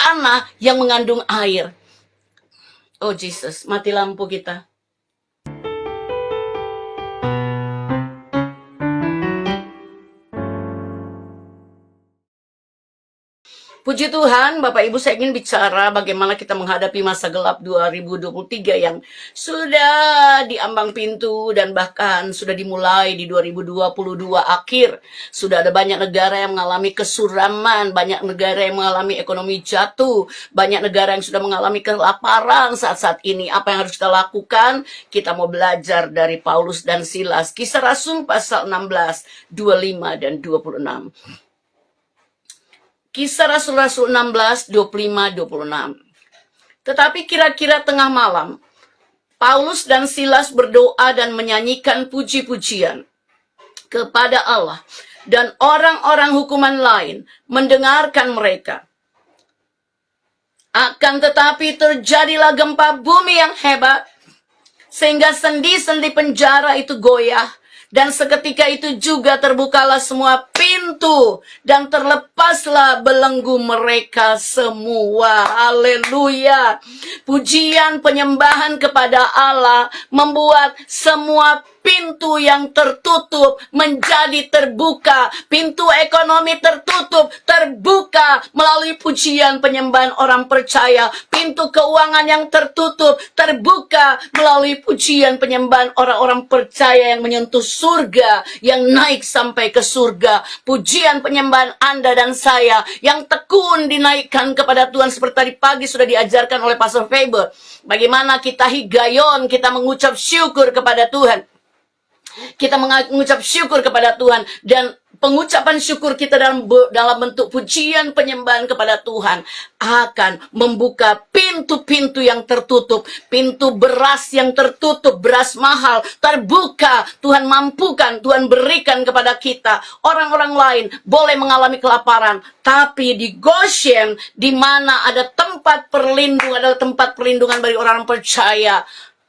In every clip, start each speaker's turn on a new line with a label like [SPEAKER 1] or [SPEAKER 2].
[SPEAKER 1] tanah yang mengandung air. Oh Jesus, mati lampu kita. Puji Tuhan, Bapak Ibu, saya ingin bicara bagaimana kita menghadapi masa gelap 2023 yang sudah diambang pintu dan bahkan sudah dimulai di 2022 akhir. Sudah ada banyak negara yang mengalami kesuraman, banyak negara yang mengalami ekonomi jatuh, banyak negara yang sudah mengalami kelaparan saat-saat ini. Apa yang harus kita lakukan? Kita mau belajar dari Paulus dan Silas. Kisah Rasul pasal 16, 25 dan 26. Kisah Rasul-Rasul 16, 25, 26. Tetapi kira-kira tengah malam, Paulus dan Silas berdoa dan menyanyikan puji-pujian kepada Allah. Dan orang-orang hukuman lain mendengarkan mereka. Akan tetapi terjadilah gempa bumi yang hebat, sehingga sendi-sendi penjara itu goyah. Dan seketika itu juga terbukalah semua pintu dan terlepaslah belenggu mereka semua. Haleluya. Pujian penyembahan kepada Allah membuat semua pintu yang tertutup menjadi terbuka. Pintu ekonomi tertutup, terbuka melalui pujian penyembahan orang percaya. Pintu keuangan yang tertutup, terbuka melalui pujian penyembahan orang-orang percaya yang menyentuh surga, yang naik sampai ke surga. Pujian penyembahan Anda dan saya yang tekun dinaikkan kepada Tuhan seperti tadi pagi sudah diajarkan oleh Pastor Faber. Bagaimana kita higayon, kita mengucap syukur kepada Tuhan. Kita mengucap syukur kepada Tuhan, dan pengucapan syukur kita dalam bentuk pujian penyembahan kepada Tuhan akan membuka pintu-pintu yang tertutup. Pintu beras yang tertutup, beras mahal, terbuka. Tuhan mampukan, Tuhan berikan kepada kita. Orang-orang lain boleh mengalami kelaparan, tapi di Goshen, di mana ada tempat perlindungan, adalah tempat perlindungan bagi orang percaya.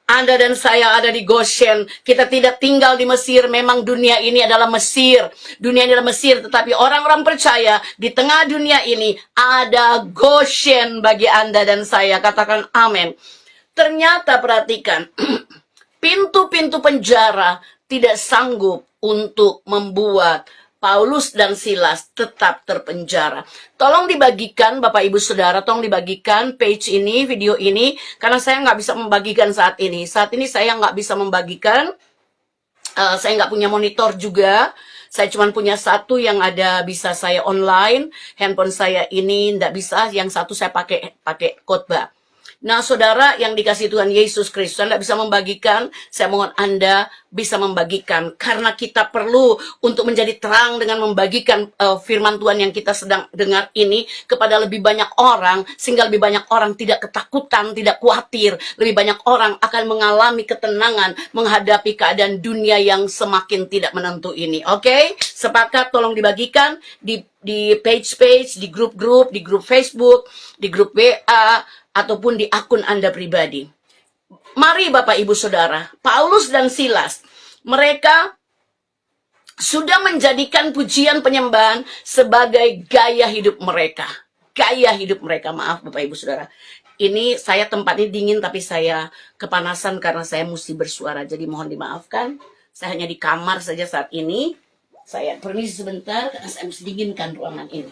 [SPEAKER 1] Anda dan saya ada di Goshen. Kita tidak tinggal di Mesir. Memang dunia ini adalah Mesir. Dunia ini adalah Mesir. Tetapi orang-orang percaya di tengah dunia ini ada Goshen bagi Anda dan saya. Katakan amin. Ternyata perhatikan. Pintu-pintu penjara tidak sanggup untuk membuat Paulus dan Silas tetap terpenjara. Tolong dibagikan Bapak Ibu Saudara, tolong dibagikan page ini, video ini, karena saya nggak bisa membagikan saat ini. Saat ini saya nggak bisa membagikan, saya nggak punya monitor juga. Saya cuma punya satu yang ada bisa saya online, handphone saya ini nggak bisa, yang satu saya pakai khotbah. Nah, saudara yang dikasih Tuhan Yesus Kristus, Anda bisa membagikan. Saya mohon Anda bisa membagikan. Karena kita perlu untuk menjadi terang dengan membagikan firman Tuhan yang kita sedang dengar ini kepada lebih banyak orang. Sehingga lebih banyak orang tidak ketakutan, tidak khawatir. Lebih banyak orang akan mengalami ketenangan menghadapi keadaan dunia yang semakin tidak menentu ini. Oke? Sepakat, tolong dibagikan di page-page, di grup-grup, di grup Facebook, di grup WA, ataupun di akun Anda pribadi. Mari Bapak Ibu Saudara, Paulus dan Silas, mereka sudah menjadikan pujian penyembahan sebagai gaya hidup mereka. Gaya hidup mereka, maaf Bapak Ibu Saudara. Ini saya tempatnya dingin tapi saya kepanasan karena saya mesti bersuara. Jadi mohon dimaafkan, saya hanya di kamar saja saat ini. Saya permisi sebentar karena saya mesti dinginkan ruangan ini.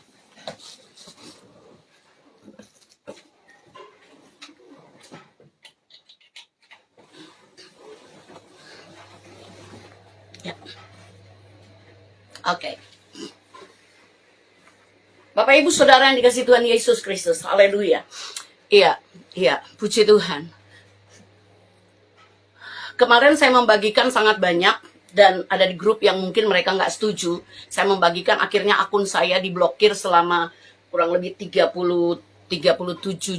[SPEAKER 1] Ya. Oke. Bapak Ibu Saudara yang dikasih Tuhan Yesus Kristus. Haleluya. Iya, puji Tuhan. Kemarin saya membagikan sangat banyak dan ada di grup yang mungkin mereka nggak setuju. Saya membagikan, akhirnya akun saya diblokir selama kurang lebih 37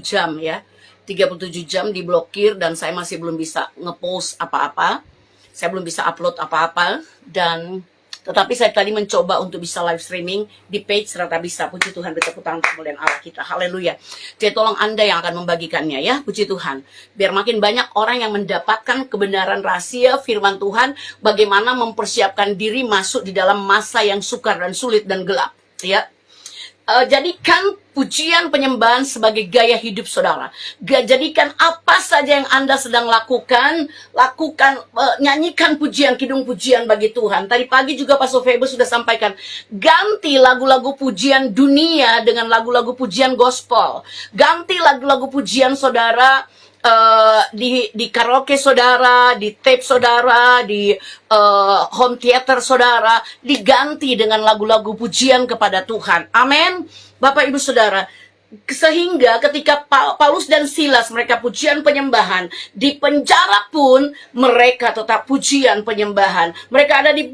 [SPEAKER 1] jam ya. 37 jam diblokir dan saya masih belum bisa ngepost apa-apa. Saya belum bisa upload apa-apa, dan tetapi saya tadi mencoba untuk bisa live streaming di page serta bisa. Puji Tuhan, bertepuk tangan kemuliaan Allah kita. Haleluya. Jadi tolong Anda yang akan membagikannya ya. Puji Tuhan. Biar makin banyak orang yang mendapatkan kebenaran rahasia firman Tuhan, bagaimana mempersiapkan diri masuk di dalam masa yang sukar dan sulit dan gelap. Ya. jadikan pujian penyembahan sebagai gaya hidup saudara. Jadikan apa saja yang Anda sedang lakukan, nyanyikan pujian, kidung pujian bagi Tuhan. Tadi pagi juga Pastor Febo sudah sampaikan, ganti lagu-lagu pujian dunia dengan lagu-lagu pujian gospel. Ganti lagu-lagu pujian saudara di karaoke saudara, di tape saudara, di home theater saudara, diganti dengan lagu-lagu pujian kepada Tuhan. Amin. Bapak Ibu Saudara, sehingga ketika Paulus dan Silas mereka pujian penyembahan, di penjara pun mereka tetap pujian penyembahan. Mereka ada di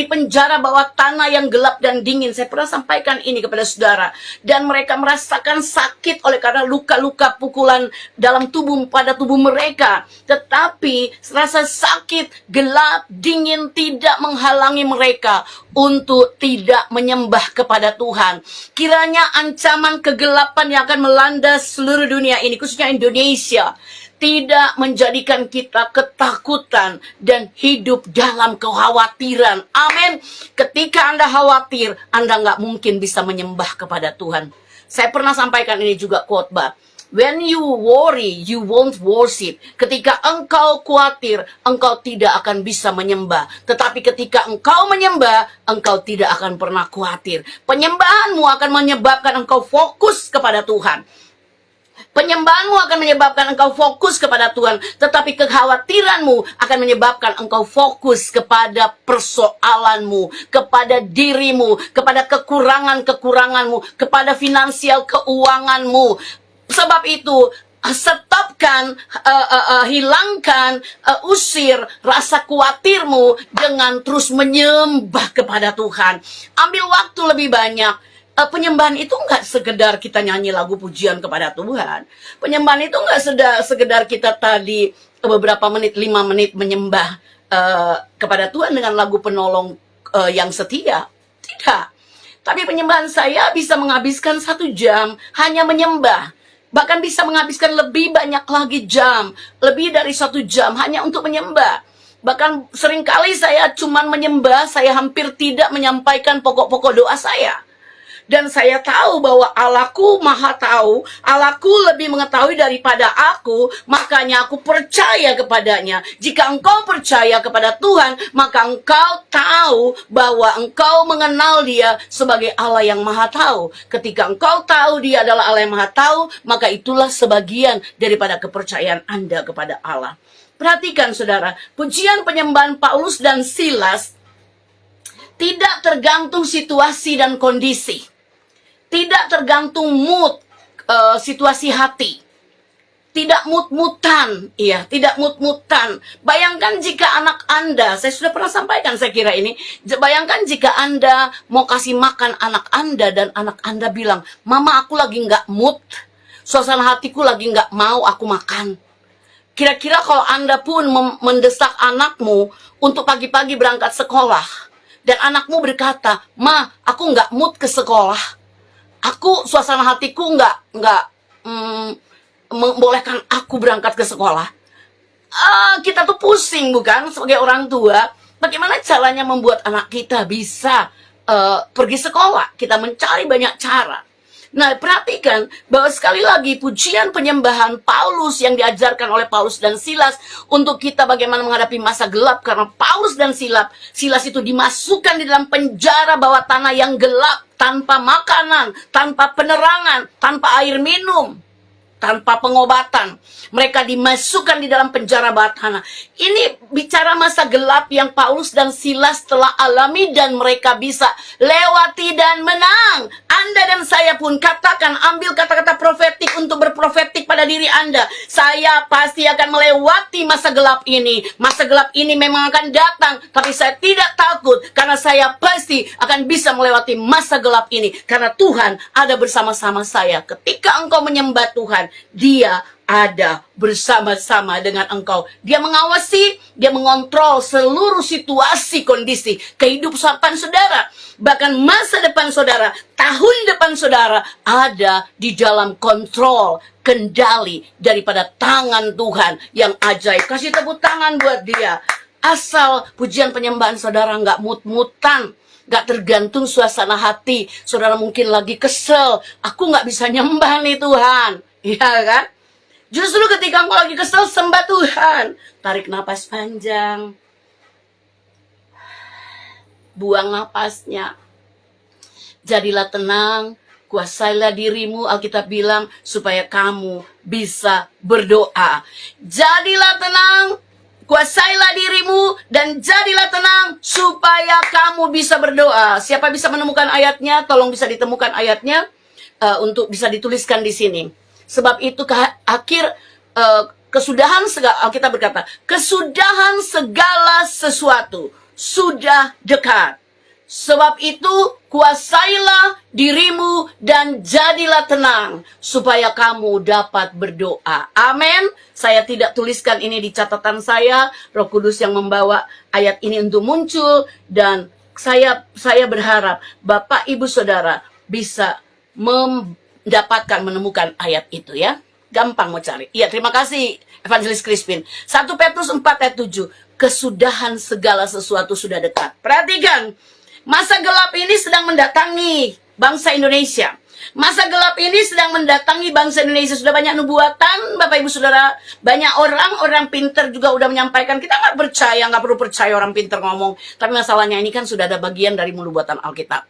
[SPEAKER 1] penjara bawah tanah yang gelap dan dingin. Saya pernah sampaikan ini kepada saudara, dan mereka merasakan sakit oleh karena luka-luka pukulan dalam pada tubuh mereka. Tetapi rasa sakit, gelap, dingin tidak menghalangi mereka untuk tidak menyembah kepada Tuhan. Kiranya ancaman kegelapan yang akan melanda seluruh dunia ini, khususnya Indonesia, tidak menjadikan kita ketakutan dan hidup dalam kekhawatiran. Amin. Ketika Anda khawatir, Anda nggak mungkin bisa menyembah kepada Tuhan. Saya pernah sampaikan ini juga khotbah. When you worry, you won't worship. Ketika engkau khawatir, engkau tidak akan bisa menyembah. Tetapi ketika engkau menyembah, engkau tidak akan pernah khawatir. Penyembahanmu akan menyebabkan engkau fokus kepada Tuhan. Penyembahanmu akan menyebabkan engkau fokus kepada Tuhan. Tetapi kekhawatiranmu akan menyebabkan engkau fokus kepada persoalanmu, kepada dirimu, kepada kekurangan-kekuranganmu, kepada finansial keuanganmu. Sebab itu, stopkan, hilangkan, usir rasa khawatirmu dengan terus menyembah kepada Tuhan. Ambil waktu lebih banyak. Penyembahan itu nggak sekedar kita nyanyi lagu pujian kepada Tuhan. Penyembahan itu nggak sekedar kita tadi beberapa menit, 5 menit menyembah kepada Tuhan dengan lagu penolong yang setia. Tidak. Tapi penyembahan saya bisa menghabiskan 1 jam hanya menyembah. Bahkan bisa menghabiskan lebih banyak lagi jam, lebih dari 1 jam hanya untuk menyembah. Bahkan seringkali saya cuman menyembah, saya hampir tidak menyampaikan pokok-pokok doa saya. Dan saya tahu bahwa Allahku maha tahu, Allahku lebih mengetahui daripada aku, makanya aku percaya kepadanya. Jika engkau percaya kepada Tuhan, maka engkau tahu bahwa engkau mengenal Dia sebagai Allah yang maha tahu. Ketika engkau tahu Dia adalah Allah yang maha tahu, maka itulah sebagian daripada kepercayaan Anda kepada Allah. Perhatikan saudara, pujian penyembahan Paulus dan Silas tidak tergantung situasi dan kondisi. Tidak tergantung mood, situasi hati. Tidak mut-mutan, ya, tidak mut-mutan. Bayangkan jika anak Anda, saya sudah pernah sampaikan saya kira ini, bayangkan jika Anda mau kasih makan anak Anda dan anak Anda bilang, "Mama, aku lagi nggak mood, suasana hatiku lagi nggak mau aku makan." Kira-kira kalau Anda pun mendesak anakmu untuk pagi-pagi berangkat sekolah, dan anakmu berkata, "Ma, aku nggak mood ke sekolah. Aku suasana hatiku nggak membolehkan aku berangkat ke sekolah." Kita tuh pusing bukan sebagai orang tua. Bagaimana caranya membuat anak kita bisa pergi sekolah? Kita mencari banyak cara. Nah, perhatikan bahwa sekali lagi pujian penyembahan Paulus yang diajarkan oleh Paulus dan Silas untuk kita bagaimana menghadapi masa gelap, karena Paulus dan Silas itu dimasukkan di dalam penjara bawah tanah yang gelap, tanpa makanan, tanpa penerangan, tanpa air minum, tanpa pengobatan. Mereka dimasukkan di dalam penjara bawah tanah. Ini bicara masa gelap yang Paulus dan Silas telah alami dan mereka bisa lewati dan menang. Anda dan saya pun katakan, ambil kata-kata profetik untuk berprofetik pada diri Anda. Saya pasti akan melewati masa gelap ini. Masa gelap ini memang akan datang, tapi saya tidak takut karena saya pasti akan bisa melewati masa gelap ini. Karena Tuhan ada bersama-sama saya. Ketika engkau menyembah Tuhan, Dia ada bersama-sama dengan engkau. Dia mengawasi, Dia mengontrol seluruh situasi, kondisi, kehidupan saudara. Bahkan masa depan saudara, tahun depan saudara ada di dalam kontrol, kendali daripada tangan Tuhan yang ajaib. Kasih tepuk tangan buat Dia. Asal pujian penyembahan saudara nggak mut-mutan, Gak tergantung suasana hati. Saudara mungkin lagi kesel, aku gak bisa nyembah nih Tuhan. Iya kan? Justru ketika engkau lagi kesel, sembah Tuhan. Tarik napas panjang. Buang napasnya. Jadilah tenang, kuasailah dirimu, Alkitab bilang, supaya kamu bisa berdoa. Jadilah tenang, kuasailah dirimu, dan jadilah tenang, supaya kamu bisa berdoa. Siapa bisa menemukan ayatnya? Tolong bisa ditemukan ayatnya, untuk bisa dituliskan di sini. Sebab itu kesudahan segala, Alkitab berkata, kesudahan segala sesuatu sudah dekat. Sebab itu, kuasailah dirimu dan jadilah tenang, supaya kamu dapat berdoa. Amin. Saya tidak tuliskan ini di catatan saya, Roh Kudus yang membawa ayat ini untuk muncul, dan saya berharap Bapak Ibu Saudara bisa menemukan ayat itu ya. Gampang mau cari. Iya, terima kasih Evangelis Crispin. 1 Petrus 4 ayat 7. Kesudahan segala sesuatu sudah dekat. Perhatikan. Masa gelap ini sedang mendatangi bangsa Indonesia. Masa gelap ini sedang mendatangi bangsa Indonesia. Sudah banyak nubuatan, Bapak Ibu Saudara. Banyak orang pinter juga udah menyampaikan. Kita nggak perlu percaya orang pinter ngomong. Tapi masalahnya ini kan sudah ada bagian dari nubuatan Alkitab.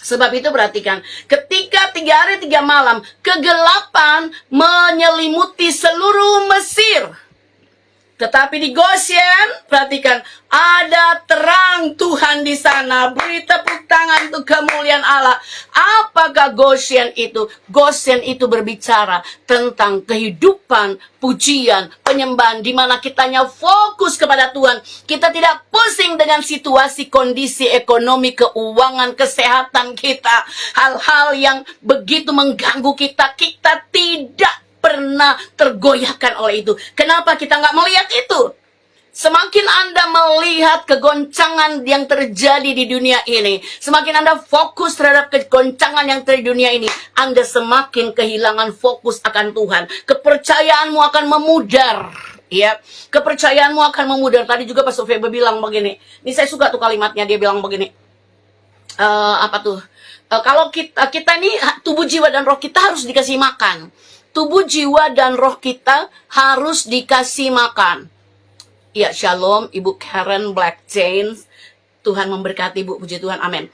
[SPEAKER 1] Sebab itu perhatikan, ketika 3 hari 3 malam, kegelapan menyelimuti seluruh Mesir. Tetapi di Goshen, perhatikan, ada terang Tuhan di sana. Beri tepuk tangan untuk kemuliaan Allah. Apakah Goshen itu? Goshen itu berbicara tentang kehidupan, pujian, penyembahan, di mana kitanya fokus kepada Tuhan. Kita tidak pusing dengan situasi, kondisi ekonomi, keuangan, kesehatan kita. Hal-hal yang begitu mengganggu kita. Kita tidak pernah tergoyahkan oleh itu. Kenapa kita nggak melihat itu? Semakin Anda melihat kegoncangan yang terjadi di dunia ini, semakin Anda fokus terhadap kegoncangan yang terjadi di dunia ini, Anda semakin kehilangan fokus akan Tuhan. Kepercayaanmu akan memudar. Ya, kepercayaanmu akan memudar. Tadi juga Pastor Febe bilang begini. Ini saya suka tuh kalimatnya, dia bilang begini. Kalau kita nih tubuh, jiwa, dan roh kita harus dikasih makan. Tubuh, jiwa, dan roh kita harus dikasih makan. Ya, shalom, Ibu Karen Black James. Tuhan memberkati, Bu. Puji Tuhan, amin.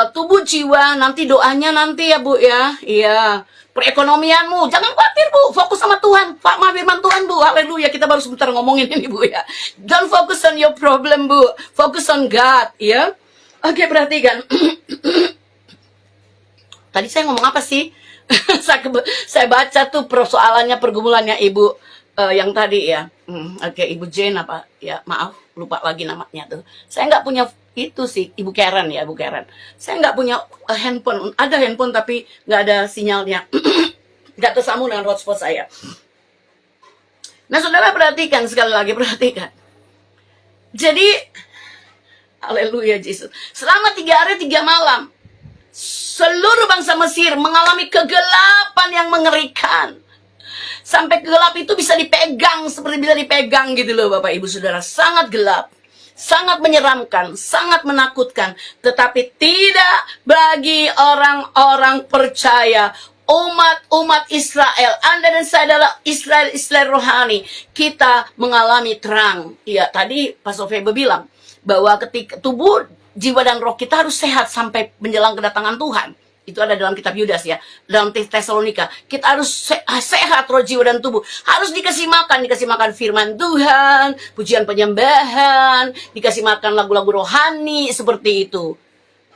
[SPEAKER 1] Tubuh, jiwa, nanti doanya nanti ya, Bu, ya. Iya. Perekonomianmu, jangan khawatir, Bu. Fokus sama Tuhan. Sama firman Tuhan, Bu. Haleluya. Kita baru sebentar ngomongin ini, Bu, ya. Don't focus on your problem, Bu. Focus on God, ya. Oke, perhatikan. Tadi saya ngomong apa sih? Saya baca tuh persoalannya, pergumulannya Ibu yang tadi ya. Oke, Ibu Jane apa? Ya, maaf, lupa lagi namanya tuh. Saya nggak punya itu sih, Ibu Karen ya, Bu Karen. Saya nggak punya handphone. Ada handphone tapi nggak ada sinyalnya. Nggak tersambung dengan hotspot saya. Nah, saudara perhatikan, sekali lagi perhatikan. Jadi, haleluya Yesus. Selama 3 hari 3 malam, seluruh bangsa Mesir mengalami kegelapan yang mengerikan. Sampai gelap itu bisa dipegang, seperti bisa dipegang gitu loh Bapak Ibu Saudara. Sangat gelap, sangat menyeramkan, sangat menakutkan. Tetapi tidak bagi orang-orang percaya, umat Israel. Anda dan saya adalah Israel rohani. Kita mengalami terang. Ya, tadi Pastor Febe bilang bahwa ketika tubuh, jiwa, dan roh kita harus sehat sampai menjelang kedatangan Tuhan. Itu ada dalam kitab Yudas ya. Dalam Tesalonika. Kita harus sehat roh, jiwa, dan tubuh. Harus dikasih makan firman Tuhan, pujian penyembahan, dikasih makan lagu-lagu rohani, seperti itu.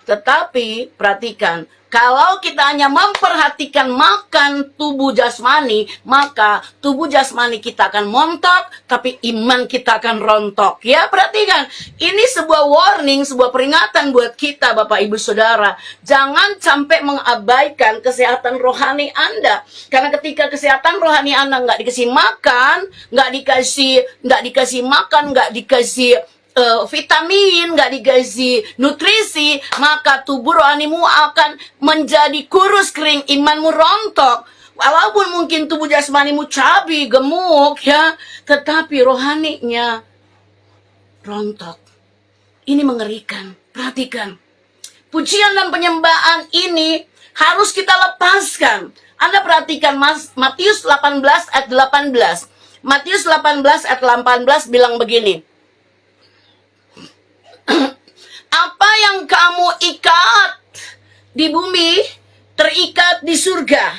[SPEAKER 1] Tetapi perhatikan, kalau kita hanya memperhatikan makan tubuh jasmani, maka tubuh jasmani kita akan montok, tapi iman kita akan rontok. Ya, perhatikan. Ini sebuah warning, sebuah peringatan buat kita, Bapak Ibu Saudara. Jangan sampai mengabaikan kesehatan rohani Anda. Karena ketika kesehatan rohani Anda nggak dikasih makan, nggak dikasih makan, nggak dikasih vitamin, nggak dikasih nutrisi, maka tubuh rohanimu akan menjadi kurus kering, imanmu rontok. Walaupun mungkin tubuh jasmanimu cabi, gemuk ya, tetapi rohaninya rontok. Ini mengerikan. Perhatikan. Pujian dan penyembahan ini harus kita lepaskan. Anda perhatikan Matius 18 ayat 18. Matius 18 ayat 18 bilang begini. Apa yang kamu ikat di bumi, terikat di surga.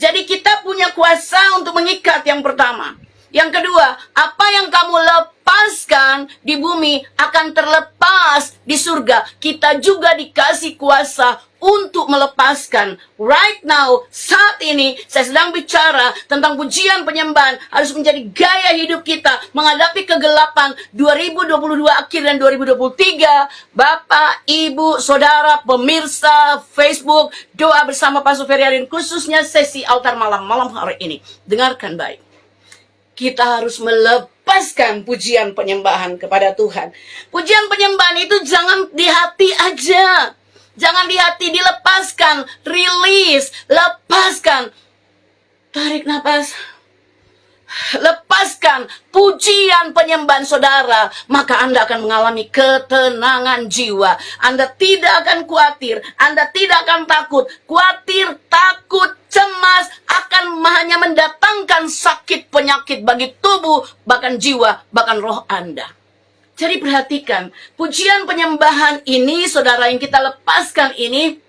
[SPEAKER 1] Jadi kita punya kuasa untuk mengikat yang pertama. Yang kedua, apa yang kamu lepaskan di bumi akan terlepas di surga. Kita juga dikasih kuasa untuk melepaskan. Right now, saat ini, saya sedang bicara tentang pujian penyembahan harus menjadi gaya hidup kita menghadapi kegelapan 2022 akhir dan 2023. Bapak, Ibu, Saudara, pemirsa Facebook, doa bersama Pastor Ferry, khususnya sesi altar malam hari ini. Dengarkan baik. Kita harus melepaskan pujian penyembahan kepada Tuhan. Pujian penyembahan itu jangan di hati aja. Jangan di hati, dilepaskan. Rilis, lepaskan. Tarik nafas. Lepaskan pujian penyembahan saudara, maka Anda akan mengalami ketenangan jiwa. Anda tidak akan khawatir, Anda tidak akan takut. Khawatir, takut, cemas akan hanya mendatangkan sakit penyakit bagi tubuh, bahkan jiwa, bahkan roh Anda. Jadi perhatikan, pujian penyembahan ini, saudara, yang kita lepaskan ini,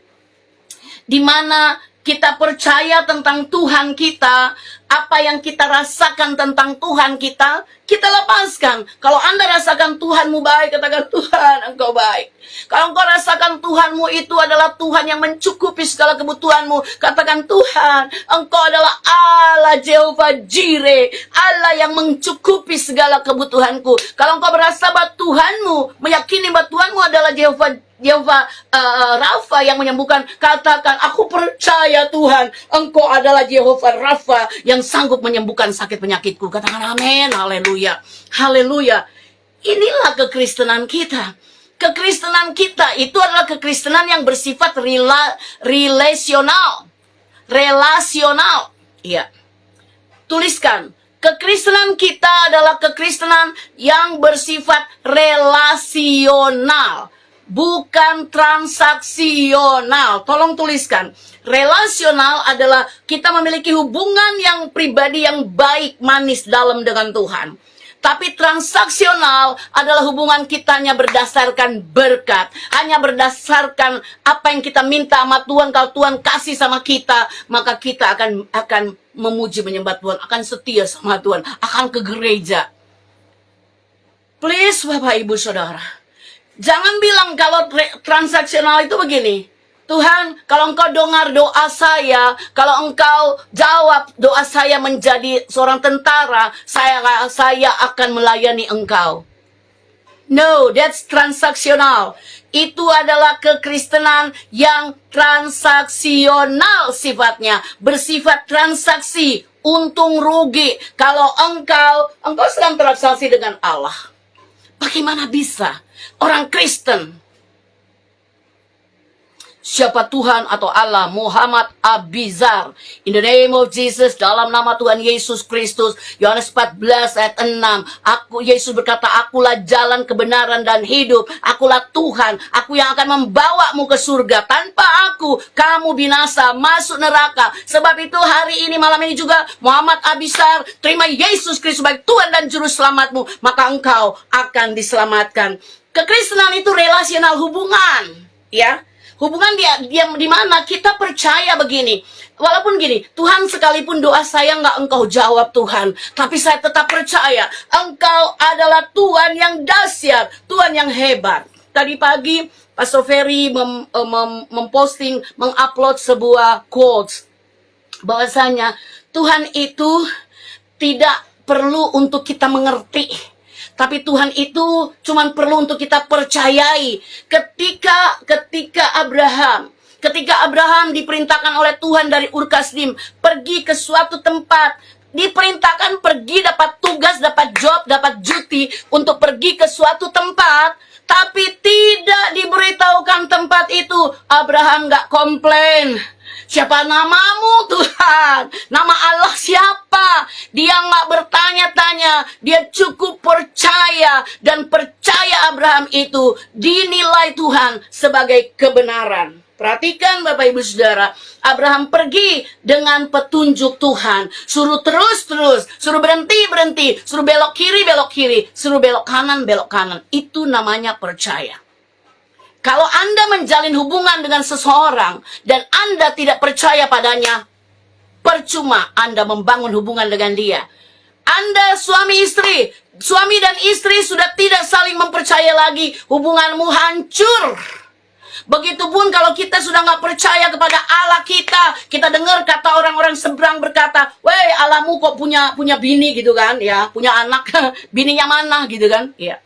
[SPEAKER 1] di mana kita percaya tentang Tuhan kita, apa yang kita rasakan tentang Tuhan kita lepaskan. Kalau Anda rasakan Tuhanmu baik, katakan Tuhan, Engkau baik. Kalau Engkau rasakan Tuhanmu itu adalah Tuhan yang mencukupi segala kebutuhanmu, katakan Tuhan, Engkau adalah Allah Jehovah Jireh, Allah yang mencukupi segala kebutuhanku. Kalau Engkau berasa bahwa Tuhanmu, meyakini bahwa Tuhanmu adalah Jehovah Rafa yang menyembuhkan, katakan, aku percaya Tuhan, Engkau adalah Jehovah Rafa yang sanggup menyembuhkan sakit penyakitku. Katakan amin, haleluya, haleluya. Inilah kekristenan kita. Kekristenan kita itu adalah kekristenan yang bersifat relasional. Relasional. Iya. Tuliskan, kekristenan kita adalah kekristenan yang bersifat relasional, bukan transaksional. Tolong tuliskan. Relasional adalah kita memiliki hubungan yang pribadi yang baik, manis dalam dengan Tuhan. Tapi transaksional adalah hubungan kita hanya berdasarkan berkat, hanya berdasarkan apa yang kita minta sama Tuhan. Kalau Tuhan kasih sama kita, maka kita akan memuji menyembah Tuhan, akan setia sama Tuhan, akan ke gereja. Please Bapak Ibu Saudara, jangan bilang kalau transaksional itu begini. Tuhan, kalau Engkau dengar doa saya, kalau Engkau jawab doa saya menjadi seorang tentara, saya akan melayani Engkau. No, that's transaksional. Itu adalah kekristenan yang transaksional sifatnya, bersifat transaksi, untung rugi. Kalau engkau sedang transaksi dengan Allah, bagaimana bisa orang Kristen, siapa Tuhan atau Allah, Muhammad Abizar, in the name of Jesus, dalam nama Tuhan Yesus Kristus, Yohanes 14 ayat 6, Yesus berkata, akulah jalan kebenaran dan hidup, akulah Tuhan, aku yang akan membawamu ke surga, tanpa aku kamu binasa, masuk neraka. Sebab itu hari ini, malam ini juga, Muhammad Abizar, terima Yesus Kristus sebagai Tuhan dan Juru Selamatmu, maka engkau akan diselamatkan. Kekristenan itu relasional hubungan, ya. Hubungan dia di mana kita percaya begini. Walaupun gini, Tuhan sekalipun doa saya nggak Engkau jawab Tuhan, tapi saya tetap percaya Engkau adalah Tuhan yang dahsyat, Tuhan yang hebat. Tadi pagi Pastor Ferry memposting, mengupload sebuah quotes bahwasanya Tuhan itu tidak perlu untuk kita mengerti, tapi Tuhan itu cuma perlu untuk kita percayai. Ketika Abraham diperintahkan oleh Tuhan dari Ur Kasdim pergi ke suatu tempat, diperintahkan pergi, dapat tugas, dapat job, dapat cuti untuk pergi ke suatu tempat. Tapi tidak diberitahukan tempat itu. Abraham gak komplain. Siapa namamu Tuhan? Nama Allah siapa? Dia nggak bertanya-tanya. Dia cukup percaya. Dan percaya Abraham itu dinilai Tuhan sebagai kebenaran. Perhatikan Bapak Ibu Saudara. Abraham pergi dengan petunjuk Tuhan. Suruh terus-terus. Suruh berhenti-berhenti. Suruh belok kiri. Suruh belok kanan. Itu namanya percaya. Kalau Anda menjalin hubungan dengan seseorang dan Anda tidak percaya padanya, percuma Anda membangun hubungan dengan dia. Anda suami dan istri sudah tidak saling mempercaya lagi, hubunganmu hancur. Begitupun kalau kita sudah nggak percaya kepada Allah kita dengar kata orang-orang seberang berkata, "Weh, Allahmu kok punya bini gitu kan, ya, punya anak, bininya mana gitu kan?" Ya.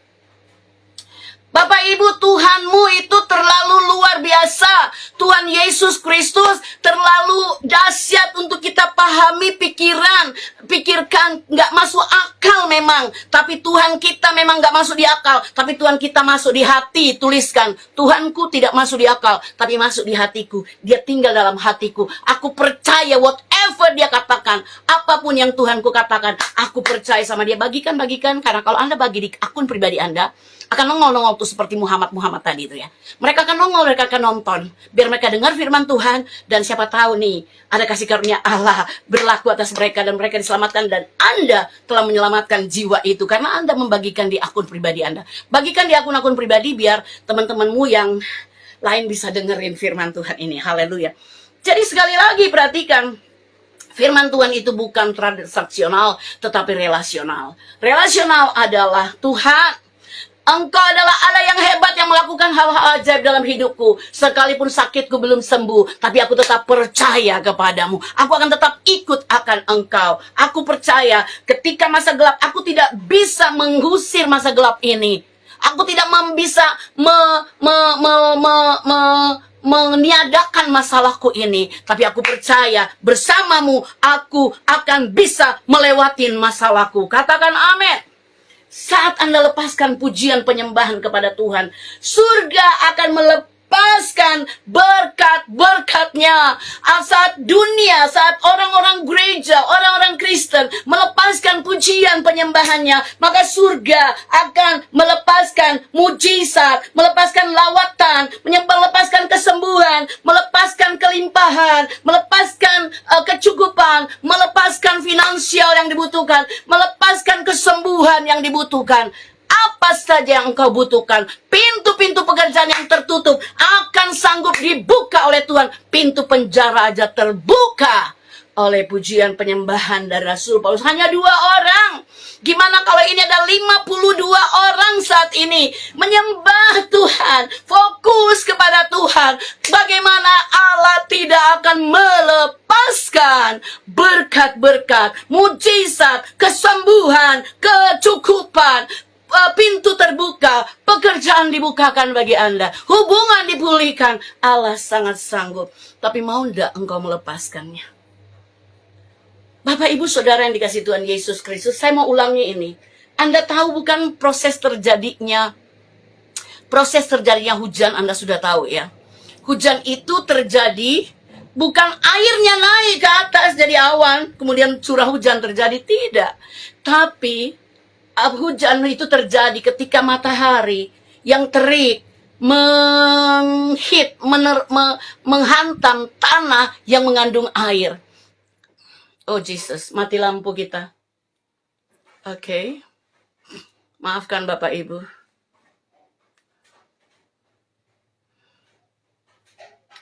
[SPEAKER 1] Bapak Ibu, Tuhanmu itu terlalu luar biasa. Tuhan Yesus Kristus terlalu dahsyat untuk kita pahami pikirkan, nggak masuk akal memang. Tapi Tuhan kita memang nggak masuk di akal. Tapi Tuhan kita masuk di hati. Tuliskan, Tuhanku tidak masuk di akal, tapi masuk di hatiku. Dia tinggal dalam hatiku. Aku percaya whatever dia katakan, apapun yang Tuhanku katakan, aku percaya sama dia. Bagikan, karena kalau Anda bagi di akun pribadi Anda, akan nongol tuh seperti Muhammad tadi itu ya. Mereka akan nongol, mereka akan nonton. Biar mereka dengar firman Tuhan. Dan siapa tahu nih, ada kasih karunia Allah berlaku atas mereka. Dan mereka diselamatkan. Dan Anda telah menyelamatkan jiwa itu. Karena Anda membagikan di akun pribadi Anda. Bagikan di akun-akun pribadi biar teman-temanmu yang lain bisa dengerin firman Tuhan ini. Haleluya. Jadi sekali lagi perhatikan. Firman Tuhan itu bukan transaksional, tetapi relasional. Relasional adalah Tuhan, Engkau adalah Allah yang hebat yang melakukan hal-hal ajaib dalam hidupku. Sekalipun sakitku belum sembuh, tapi aku tetap percaya kepadamu. Aku akan tetap ikut akan Engkau. Aku percaya ketika masa gelap, aku tidak bisa mengusir masa gelap ini. Aku tidak bisa meniadakan masalahku ini. Tapi aku percaya bersamamu, aku akan bisa melewatin masalahku. Katakan amin. Saat Anda lepaskan pujian penyembahan kepada Tuhan, surga akan melepaskan berkat-berkatnya. Saat dunia, saat orang-orang gereja, orang-orang Kristen melepaskan pujian penyembahannya, maka surga akan melepaskan mujizat, melepaskan lawatan, melepaskan kesembuhan, melepaskan kelimpahan, melepaskan kecukupan, melepaskan finansial yang dibutuhkan, melepaskan kesembuhan yang dibutuhkan. Apa saja yang engkau butuhkan, pintu-pintu pekerjaan yang tertutup akan sanggup dibuka oleh Tuhan. Pintu penjara aja terbuka oleh pujian penyembahan dari Rasul Paulus. Hanya 2 orang. Gimana kalau ini ada 52 orang saat ini menyembah Tuhan, fokus kepada Tuhan? Bagaimana Allah tidak akan melepaskan berkat-berkat, mujizat, kesembuhan, kecukupan, pintu terbuka, pekerjaan dibukakan bagi Anda, hubungan dipulihkan. Allah sangat sanggup. Tapi mau tidak engkau melepaskannya? Bapak Ibu Saudara yang dikasihi Tuhan Yesus Kristus, saya mau ulangi ini. Anda tahu bukan proses terjadinya hujan, Anda sudah tahu ya. Hujan itu terjadi bukan airnya naik ke atas jadi awan, kemudian curah hujan terjadi, tidak. Tapi hujan itu terjadi ketika matahari yang terik menghantam tanah yang mengandung air. Oh Jesus, mati lampu kita. Oke. Maafkan Bapak Ibu.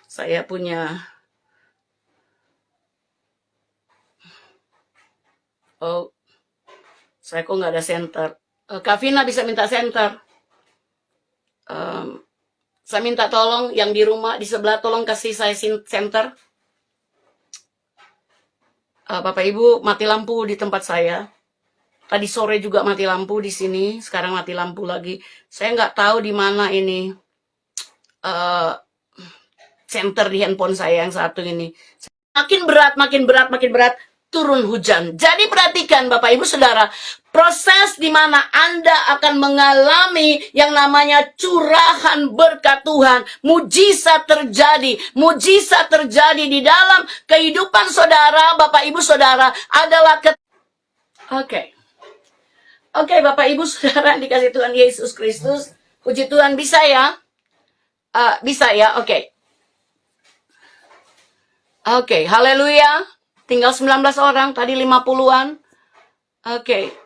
[SPEAKER 1] Saya punya... Oh, saya kok nggak ada center. Kak Vina bisa minta center. Saya minta tolong yang di rumah di sebelah tolong kasih saya center. Bapak Ibu, mati lampu di tempat saya. Tadi sore juga mati lampu di sini, sekarang mati lampu lagi. Saya nggak tahu di mana ini center di handphone saya yang satu ini. Makin berat, turun hujan. Jadi perhatikan Bapak Ibu Saudara, Proses di mana Anda akan mengalami yang namanya curahan berkat Tuhan. Mujizat terjadi di dalam kehidupan saudara, Bapak Ibu Saudara adalah Oke, Bapak Ibu Saudara dikasih Tuhan Yesus Kristus. Puji Tuhan, bisa ya? Bisa ya? Oke, haleluya. Tinggal 19 orang, tadi 50-an. Oke.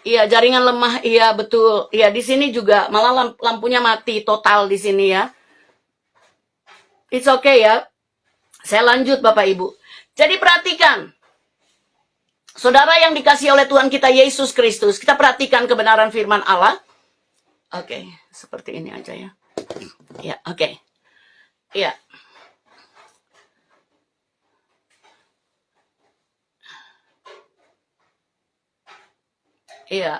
[SPEAKER 1] Iya, jaringan lemah, iya betul. Iya, di sini juga malah lampunya mati total di sini ya. It's okay ya. Saya lanjut Bapak Ibu. Jadi perhatikan. Saudara yang dikasihi oleh Tuhan kita Yesus Kristus, kita perhatikan kebenaran firman Allah. Oke, seperti ini aja ya. Ya, oke. Iya. Iya.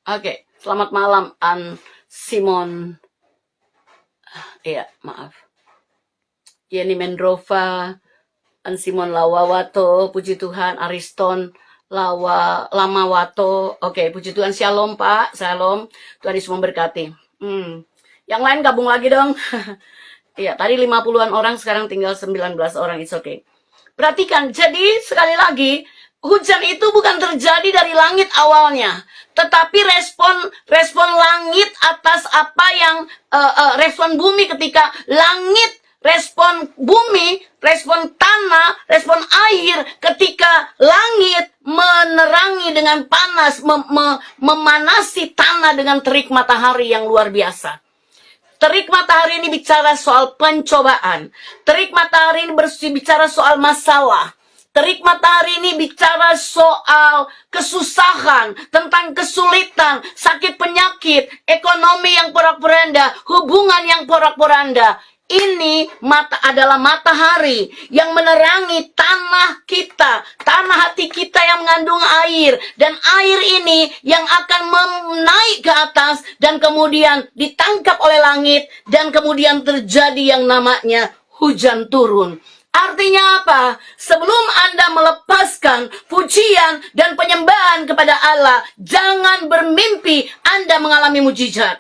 [SPEAKER 1] Oke, selamat malam Simon. Iya, maaf. Yeni Mendrova, Simon Lawawato, puji Tuhan, Ariston Lamawato. Oke, puji Tuhan, shalom Pak, shalom. Tuhan Yesus memberkati. Yang lain gabung lagi dong. Iya, tadi 50-an orang, sekarang tinggal 19 orang, it's okay. Perhatikan, jadi sekali lagi, hujan itu bukan terjadi dari langit awalnya, tetapi respon langit atas apa yang respon bumi ketika langit, respon bumi, respon tanah, respon air ketika langit menerangi dengan panas, memanasi tanah dengan terik matahari yang luar biasa. Terik matahari ini bicara soal pencobaan. Terik matahari ini bicara soal masalah. Terik matahari ini bicara soal kesusahan, tentang kesulitan, sakit penyakit, ekonomi yang porak-poranda, hubungan yang porak-poranda. Ini adalah matahari yang menerangi tanah kita, tanah hati kita yang mengandung air. Dan air ini yang akan naik ke atas dan kemudian ditangkap oleh langit. Dan kemudian terjadi yang namanya hujan turun. Artinya apa? Sebelum Anda melepaskan pujian dan penyembahan kepada Allah, jangan bermimpi Anda mengalami mujizat.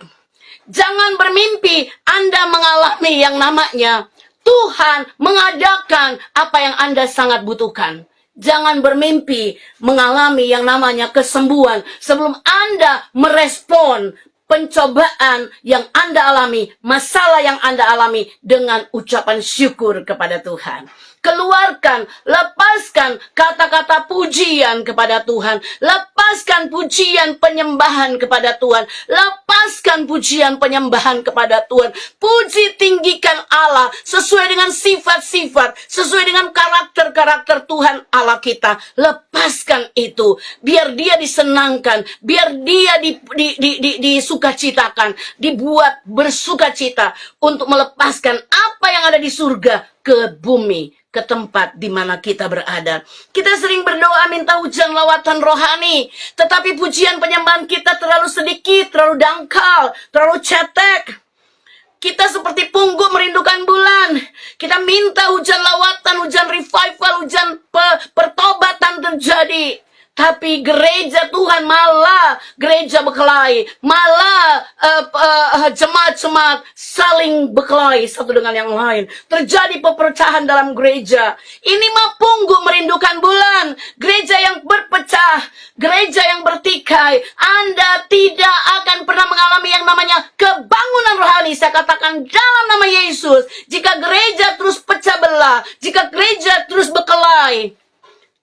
[SPEAKER 1] Jangan bermimpi Anda mengalami yang namanya Tuhan mengadakan apa yang Anda sangat butuhkan. Jangan bermimpi mengalami yang namanya kesembuhan sebelum Anda merespon pencobaan yang Anda alami, masalah yang Anda alami dengan ucapan syukur kepada Tuhan. Keluarkan, lepaskan kata-kata pujian kepada Tuhan. Lepaskan pujian penyembahan kepada Tuhan. Lepaskan pujian penyembahan kepada Tuhan. Puji tinggikan Allah sesuai dengan sifat-sifat, sesuai dengan karakter-karakter Tuhan Allah kita. Lepaskan itu. Biar dia disenangkan, biar dia disukacitakan, dibuat bersukacita untuk melepaskan apa yang ada di surga ke bumi, ke tempat di mana kita berada. Kita sering berdoa minta hujan lawatan rohani, tetapi pujian penyembahan kita terlalu sedikit, terlalu dangkal, terlalu cetek. Kita seperti pungguk merindukan bulan. Kita minta hujan lawatan, hujan revival, hujan pertobatan terjadi. Tapi gereja Tuhan malah gereja berkelahi, malah jemaat-jemaat saling berkelahi satu dengan yang lain. Terjadi pepecahan dalam gereja. Ini mah pungguk merindukan bulan. Gereja yang berpecah, gereja yang bertikai. Anda tidak akan pernah mengalami yang namanya kebangunan rohani. Saya katakan dalam nama Yesus, jika gereja terus pecah belah, jika gereja terus berkelahi,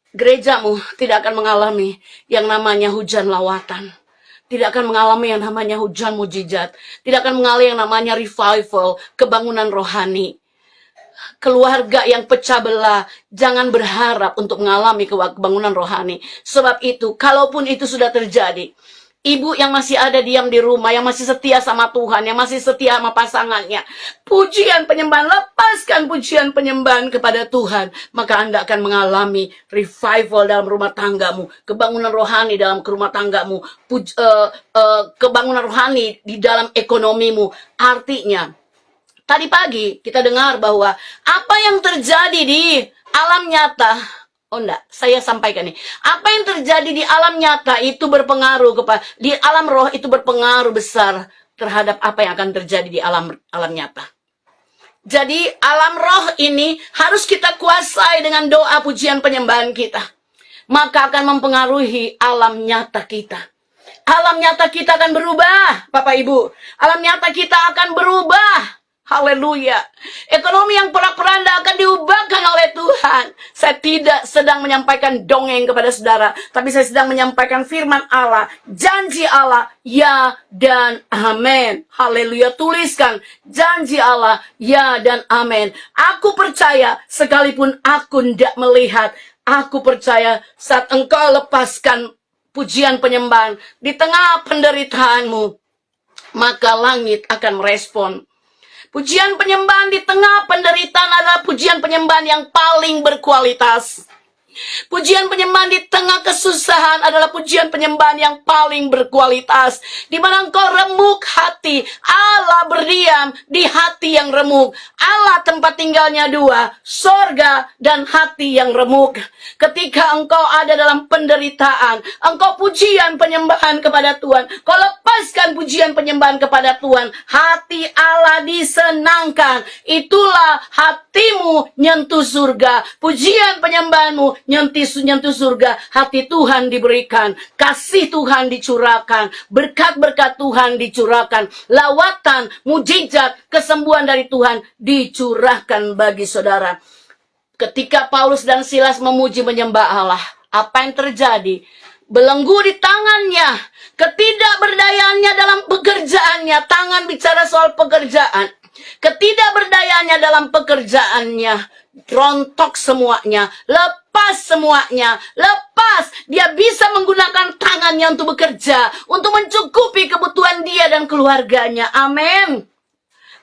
[SPEAKER 1] gerejamu tidak akan mengalami yang namanya hujan lawatan. Tidak akan mengalami yang namanya hujan mujizat. Tidak akan mengalami yang namanya revival, kebangunan rohani. Keluarga yang pecah belah, jangan berharap untuk mengalami kebangunan rohani. Sebab itu, kalaupun itu sudah terjadi, ibu yang masih ada diam di rumah, yang masih setia sama Tuhan, yang masih setia sama pasangannya, pujian penyembahan, lepaskan pujian penyembahan kepada Tuhan, maka Anda akan mengalami revival dalam rumah tanggamu, kebangunan rohani dalam rumah tanggamu, kebangunan rohani di dalam ekonomimu. Artinya, tadi pagi kita dengar bahwa apa yang terjadi di alam nyata, Oh enggak, saya sampaikan nih. Apa yang terjadi di alam nyata itu berpengaruh kepada di alam roh itu berpengaruh besar terhadap apa yang akan terjadi di alam nyata. Jadi alam roh ini harus kita kuasai dengan doa pujian penyembahan kita. Maka akan mempengaruhi alam nyata kita. Alam nyata kita akan berubah, Bapak Ibu. Alam nyata kita akan berubah. Haleluya. Ekonomi yang porak-poranda akan diubahkan oleh Tuhan. Saya tidak sedang menyampaikan dongeng kepada saudara, tapi saya sedang menyampaikan firman Allah, janji Allah, ya dan amin. Haleluya. Tuliskan, janji Allah, ya dan amin. Aku percaya sekalipun aku tidak melihat, aku percaya saat engkau lepaskan pujian penyembahan di tengah penderitaanmu, maka langit akan merespon. Pujian penyembahan di tengah penderitaan adalah pujian penyembahan yang paling berkualitas. Pujian penyembahan di tengah kesusahan adalah pujian penyembahan yang paling berkualitas. Di mana engkau remuk hati, Allah berdiam di hati yang remuk. Allah tempat tinggalnya dua, sorga dan hati yang remuk. Ketika engkau ada dalam penderitaan, engkau pujian penyembahan kepada Tuhan, kau lepaskan pujian penyembahan kepada Tuhan, hati Allah disenangkan. Itulah hatimu nyentuh surga. Pujian penyembahanmu nyentuh surga, hati Tuhan diberikan, kasih Tuhan dicurahkan, berkat-berkat Tuhan dicurahkan, lawatan, mujizat, kesembuhan dari Tuhan dicurahkan bagi saudara. Ketika Paulus dan Silas memuji menyembah Allah, apa yang terjadi? Belenggu di tangannya, ketidakberdayaannya dalam pekerjaannya, tangan bicara soal pekerjaan, ketidakberdayaannya dalam pekerjaannya, rontok semuanya, lepas semuanya, lepas. Dia bisa menggunakan tangannya untuk bekerja, untuk mencukupi kebutuhan dia dan keluarganya. Amin.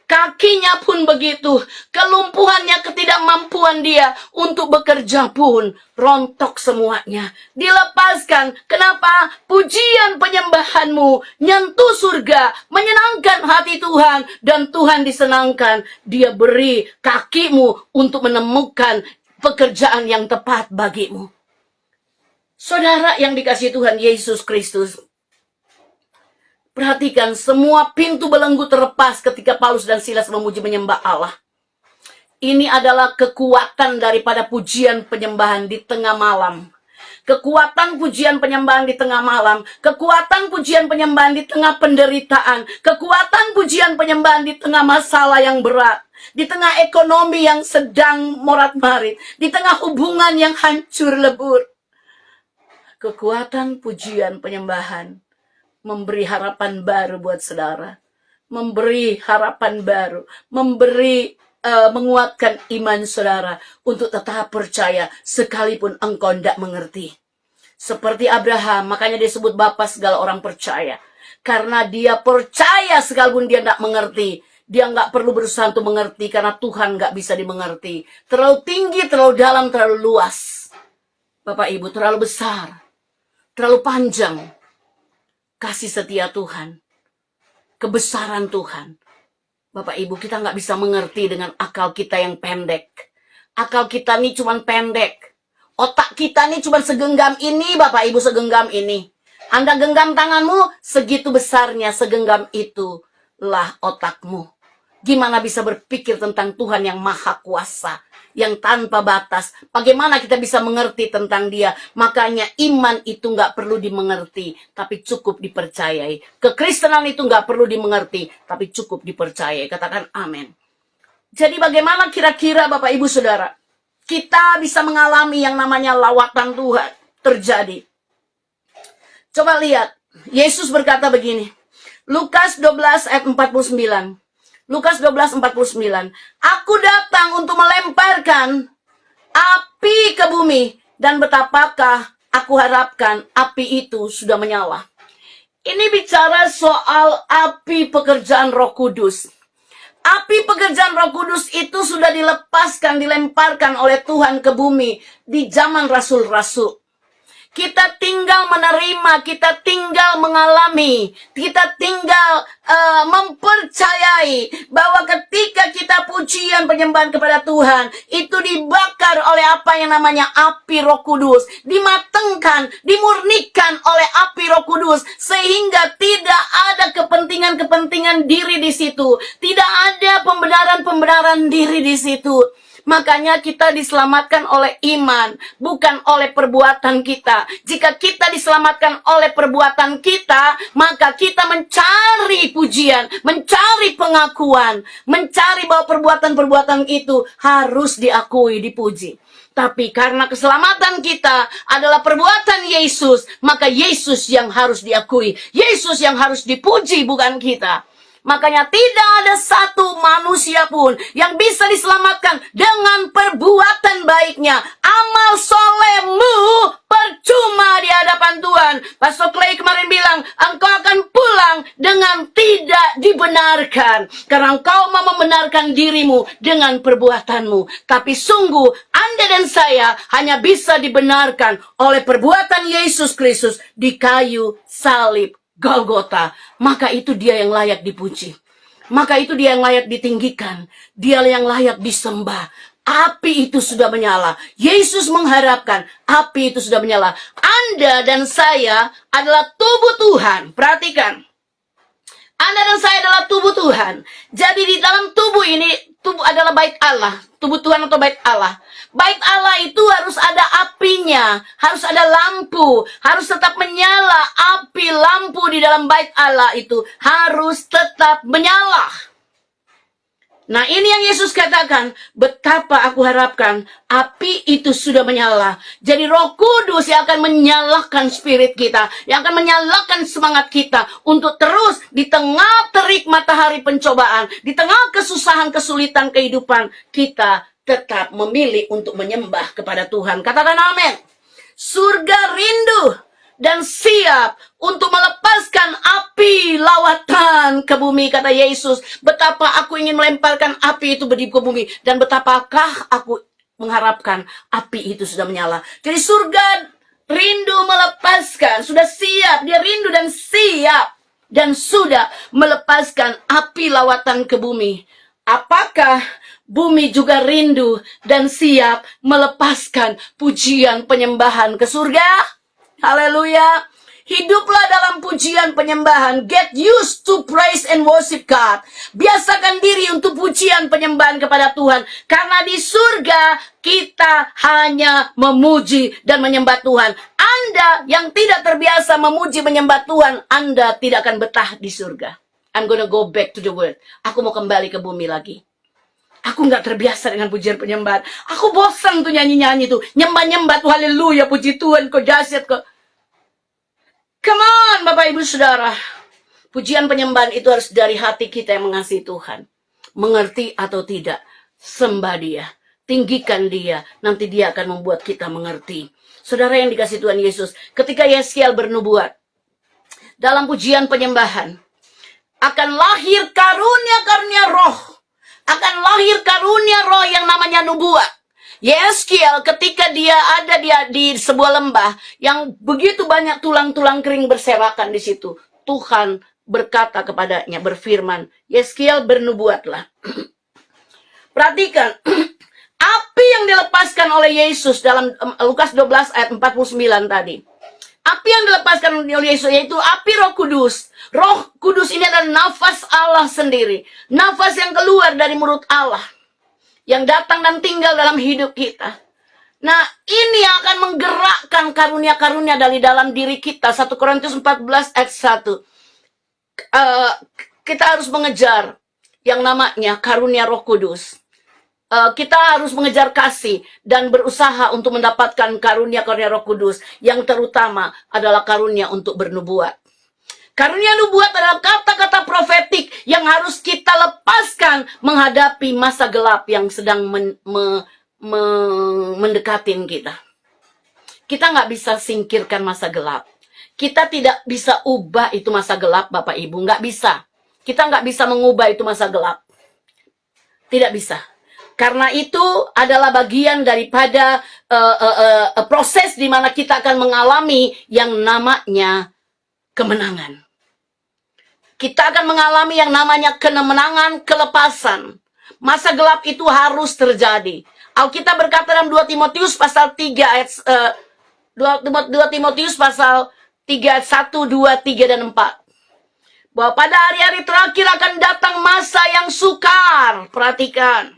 [SPEAKER 1] Kakinya pun begitu, kelumpuhannya, ketidakmampuan dia untuk bekerja pun rontok semuanya. Dilepaskan. Kenapa? Pujian penyembahanmu nyentuh surga, menyenangkan hati Tuhan, dan Tuhan disenangkan. Dia beri kakimu untuk menemukan pekerjaan yang tepat bagimu. Saudara yang dikasihi Tuhan Yesus Kristus, perhatikan, semua pintu belenggu terlepas ketika Paulus dan Silas memuji menyembah Allah. Ini adalah kekuatan daripada pujian penyembahan di tengah malam. Kekuatan pujian penyembahan di tengah malam. Kekuatan pujian penyembahan di tengah penderitaan. Kekuatan pujian penyembahan di tengah masalah yang berat. Di tengah ekonomi yang sedang morat-marit. Di tengah hubungan yang hancur lebur. Kekuatan pujian penyembahan memberi harapan baru buat saudara. Memberi harapan baru. Menguatkan iman saudara untuk tetap percaya sekalipun engkau tidak mengerti. Seperti Abraham, makanya disebut bapa segala orang percaya. Karena dia percaya sekalipun dia tidak mengerti. Dia nggak perlu berusaha untuk mengerti karena Tuhan nggak bisa dimengerti. Terlalu tinggi, terlalu dalam, terlalu luas. Bapak Ibu, terlalu besar. Terlalu panjang. Kasih setia Tuhan, kebesaran Tuhan. Bapak Ibu, kita nggak bisa mengerti dengan akal kita yang pendek. Akal kita ini cuma pendek. Otak kita ini cuma segenggam ini, Bapak Ibu, segenggam ini. Anda genggam tanganmu, segitu besarnya, segenggam itulah otakmu. Gimana bisa berpikir tentang Tuhan yang maha kuasa, yang tanpa batas? Bagaimana kita bisa mengerti tentang dia? Makanya iman itu nggak perlu dimengerti, tapi cukup dipercayai. Kekristenan itu nggak perlu dimengerti, tapi cukup dipercayai. Katakan amin. Jadi bagaimana kira-kira Bapak Ibu Saudara, kita bisa mengalami yang namanya lawatan Tuhan terjadi? Coba lihat, Yesus berkata begini, Lukas 12 ayat 49. Lukas 12:49. Aku datang untuk melemparkan api ke bumi, dan betapakah aku harapkan api itu sudah menyala. Ini bicara soal api pekerjaan Roh Kudus. Api pekerjaan Roh Kudus itu sudah dilepaskan, dilemparkan oleh Tuhan ke bumi di zaman rasul-rasul. Kita tinggal menerima, kita tinggal mengalami, kita tinggal mempercayai bahwa ketika kita pujian penyembahan kepada Tuhan, itu dibakar oleh apa yang namanya api Roh Kudus, dimatengkan, dimurnikan oleh api Roh Kudus, sehingga tidak ada kepentingan-kepentingan diri di situ, tidak ada pembenaran-pembenaran diri di situ. Makanya kita diselamatkan oleh iman, bukan oleh perbuatan kita. Jika kita diselamatkan oleh perbuatan kita, maka kita mencari pujian, mencari pengakuan, mencari bahwa perbuatan-perbuatan itu harus diakui, dipuji. Tapi karena keselamatan kita adalah perbuatan Yesus, maka Yesus yang harus diakui, Yesus yang harus dipuji, bukan kita. Makanya tidak ada satu manusia pun yang bisa diselamatkan dengan perbuatan baiknya. Amal solehmu percuma di hadapan Tuhan. Pastor Clay kemarin bilang, engkau akan pulang dengan tidak dibenarkan. Karena engkau mau membenarkan dirimu dengan perbuatanmu. Tapi sungguh Anda dan saya hanya bisa dibenarkan oleh perbuatan Yesus Kristus di kayu salib Golgota. Maka itu dia yang layak dipuji. Maka itu dia yang layak ditinggikan. Dia yang layak disembah. Api itu sudah menyala. Yesus mengharapkan api itu sudah menyala. Anda dan saya adalah tubuh Tuhan. Perhatikan. Anda dan saya adalah tubuh Tuhan. Jadi di dalam tubuh ini, tubuh adalah bait Allah. Tubuh Tuhan atau bait Allah. Bait Allah itu harus ada apinya, harus ada lampu, harus tetap menyala. Api lampu di dalam bait Allah itu harus tetap menyala. Nah, ini yang Yesus katakan, betapa aku harapkan api itu sudah menyala. Jadi Roh Kudus yang akan menyalakan spirit kita, yang akan menyalakan semangat kita untuk terus di tengah terik matahari pencobaan, di tengah kesusahan, kesulitan kehidupan, kita tetap memilih untuk menyembah kepada Tuhan. Katakan amin. Surga rindu dan siap untuk melepaskan api lawatan ke bumi, kata Yesus. Betapa aku ingin melemparkan api itu ke bumi, dan betapakah aku mengharapkan api itu sudah menyala. Jadi surga rindu melepaskan, sudah siap, dia rindu dan siap dan sudah melepaskan api lawatan ke bumi. Apakah bumi juga rindu dan siap melepaskan pujian penyembahan ke surga? Haleluya. Hiduplah dalam pujian penyembahan. Get used to praise and worship God. Biasakan diri untuk pujian penyembahan kepada Tuhan. Karena di surga kita hanya memuji dan menyembah Tuhan. Anda yang tidak terbiasa memuji menyembah Tuhan, Anda tidak akan betah di surga. I'm gonna go back to the world. Aku mau kembali ke bumi lagi. Aku nggak terbiasa dengan pujian penyembahan. Aku bosan tuh nyanyi-nyanyi tuh. Nyembah-nyembah tuh, haleluya, puji Tuhan, kau dahsyat kok. Come on, Bapak Ibu Saudara. Pujian penyembahan itu harus dari hati kita yang mengasihi Tuhan. Mengerti atau tidak, sembah dia. Tinggikan dia. Nanti dia akan membuat kita mengerti. Saudara yang dikasihi Tuhan Yesus, ketika Yeskiel bernubuat, dalam pujian penyembahan, akan lahir karunia-karunia roh. Akan lahir karunia roh yang namanya nubuat. Yeskiel ketika dia ada di sebuah lembah yang begitu banyak tulang-tulang kering berserakan di situ, Tuhan berkata kepadanya, berfirman, Yeskiel bernubuatlah. Perhatikan, api yang dilepaskan oleh Yesus dalam Lukas 12 ayat 49 tadi. Api yang dilepaskan oleh Yesus yaitu api Roh Kudus. Roh Kudus ini adalah nafas Allah sendiri. Nafas yang keluar dari mulut Allah. Yang datang dan tinggal dalam hidup kita. Nah, ini yang akan menggerakkan karunia-karunia dari dalam diri kita. 1 Korintus 14 ayat 1. Kita harus mengejar yang namanya karunia Roh Kudus. Kita harus mengejar kasih dan berusaha untuk mendapatkan karunia-karunia Roh Kudus. Yang terutama adalah karunia untuk bernubuat. Karunia nubuat adalah kata-kata profetik yang harus kita lepaskan menghadapi masa gelap yang sedang mendekatin kita. Kita nggak bisa singkirkan masa gelap. Kita tidak bisa ubah itu masa gelap, Bapak Ibu. Nggak bisa. Kita nggak bisa mengubah itu masa gelap. Tidak bisa. Karena itu adalah bagian daripada proses di mana kita akan mengalami yang namanya kemenangan. Kita akan mengalami yang namanya kemenangan, kelepasan. Masa gelap itu harus terjadi. Alkitab berkata dalam 2 Timotius pasal 3 ayat 2 Timotius pasal 3 ayat 1, 2, 3 dan 4. Bahwa pada hari-hari terakhir akan datang masa yang sukar. Perhatikan.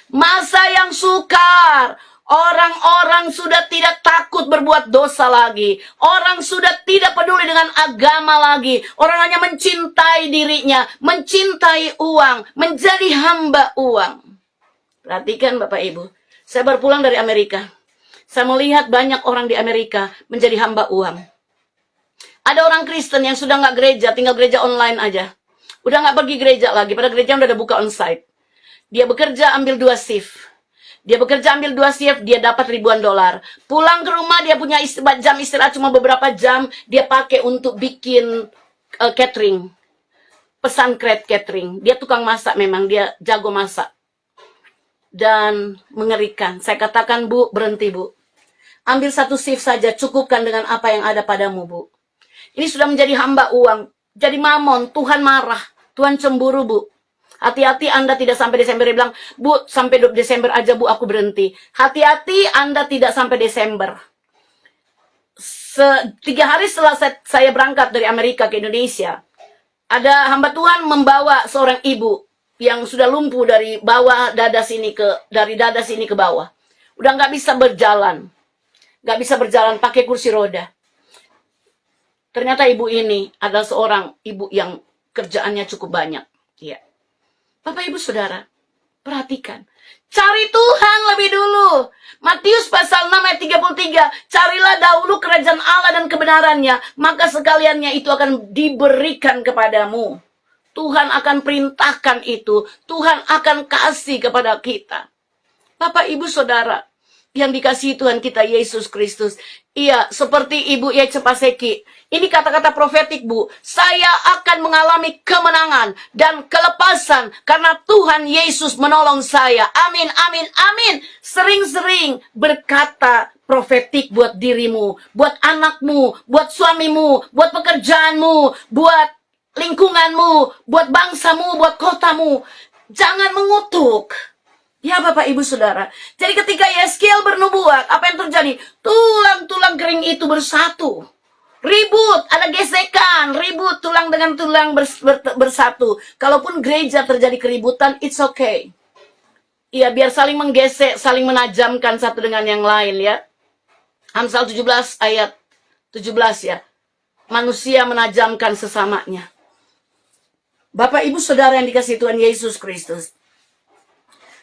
[SPEAKER 1] Masa yang sukar. Orang-orang sudah tidak takut berbuat dosa lagi. Orang sudah tidak peduli dengan agama lagi. Orang hanya mencintai dirinya, mencintai uang, menjadi hamba uang. Perhatikan Bapak Ibu. Saya baru pulang dari Amerika. Saya melihat banyak orang di Amerika menjadi hamba uang. Ada orang Kristen yang sudah nggak gereja, tinggal gereja online aja. Udah nggak pergi gereja lagi, pada gereja udah ada buka onsite. Dia bekerja ambil 2 shift. Dia bekerja ambil 2 shift, dia dapat ribuan dolar. Pulang ke rumah dia punya jam istirahat cuma beberapa jam, dia pakai untuk bikin catering. Pesan catering. Dia tukang masak memang, dia jago masak. Dan mengerikan. Saya katakan, Bu, berhenti, Bu. Ambil 1 shift saja, cukupkan dengan apa yang ada padamu, Bu. Ini sudah menjadi hamba uang, jadi mamon, Tuhan marah, Tuhan cemburu, Bu. Hati-hati Anda tidak sampai Desember. Dia bilang, Bu, sampai Desember aja, Bu, aku berhenti. Hati-hati Anda tidak sampai Desember. 3 hari setelah saya berangkat dari Amerika ke Indonesia, ada hamba Tuhan membawa seorang ibu yang sudah lumpuh dari bawah dada sini dari dada sini ke bawah. Udah nggak bisa berjalan. Nggak bisa berjalan, pakai kursi roda. Ternyata ibu ini adalah seorang ibu yang kerjaannya cukup banyak. Iya. Bapak Ibu Saudara, perhatikan. Cari Tuhan lebih dulu. Matius pasal 6 ayat 33. Carilah dahulu kerajaan Allah dan kebenarannya, maka sekaliannya itu akan diberikan kepadamu. Tuhan akan perintahkan itu. Tuhan akan kasih kepada kita. Bapak Ibu Saudara, yang dikasihi Tuhan kita Yesus Kristus. Iya, seperti Ibu Yece Paseki. Ini kata-kata profetik, Bu. Saya akan mengalami kemenangan dan kelepasan karena Tuhan Yesus menolong saya. Amin, amin, amin. Sering-sering berkata profetik buat dirimu, buat anakmu, buat suamimu, buat pekerjaanmu, buat lingkunganmu, buat bangsamu, buat kotamu. Jangan mengutuk. Ya Bapak Ibu Saudara. Jadi ketika Yeskiel bernubuat, apa yang terjadi? Tulang-tulang kering itu bersatu. Ribut, ada gesekan, ribut tulang dengan tulang bersatu. Kalaupun gereja terjadi keributan, it's okay. Iya, biar saling menggesek, saling menajamkan satu dengan yang lain ya. Amsal 17 ayat 17 ya. Manusia menajamkan sesamanya. Bapak Ibu Saudara yang dikasihi Tuhan Yesus Kristus.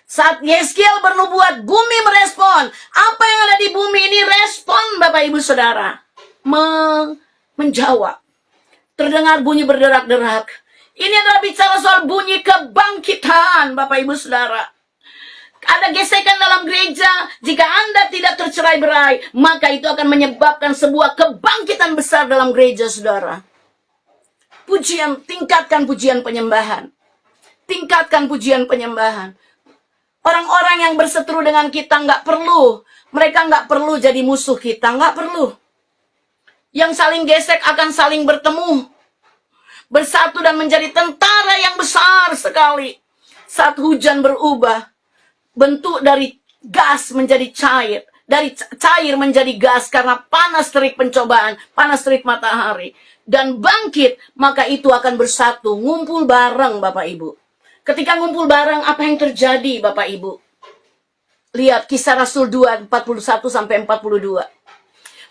[SPEAKER 1] Saat Yeskiel bernubuat, bumi merespon. Apa yang ada di bumi ini respon Bapak Ibu Saudara. Menjawab. Terdengar bunyi berderak-derak. Ini adalah bicara soal bunyi kebangkitan Bapak Ibu Saudara. Ada gesekan dalam gereja. Jika Anda tidak tercerai-berai, maka itu akan menyebabkan sebuah kebangkitan besar dalam gereja Saudara. Pujian, tingkatkan pujian penyembahan. Tingkatkan pujian penyembahan. Orang-orang yang berseteru dengan kita mereka nggak perlu jadi musuh kita, nggak perlu. Yang saling gesek akan saling bertemu, bersatu dan menjadi tentara yang besar sekali. Saat hujan berubah, bentuk dari gas menjadi cair, dari cair menjadi gas karena panas terik pencobaan, panas terik matahari. Dan bangkit, maka itu akan bersatu, ngumpul bareng Bapak Ibu. Ketika ngumpul bareng, apa yang terjadi Bapak Ibu? Lihat Kisah Rasul 2, 41 sampai 42.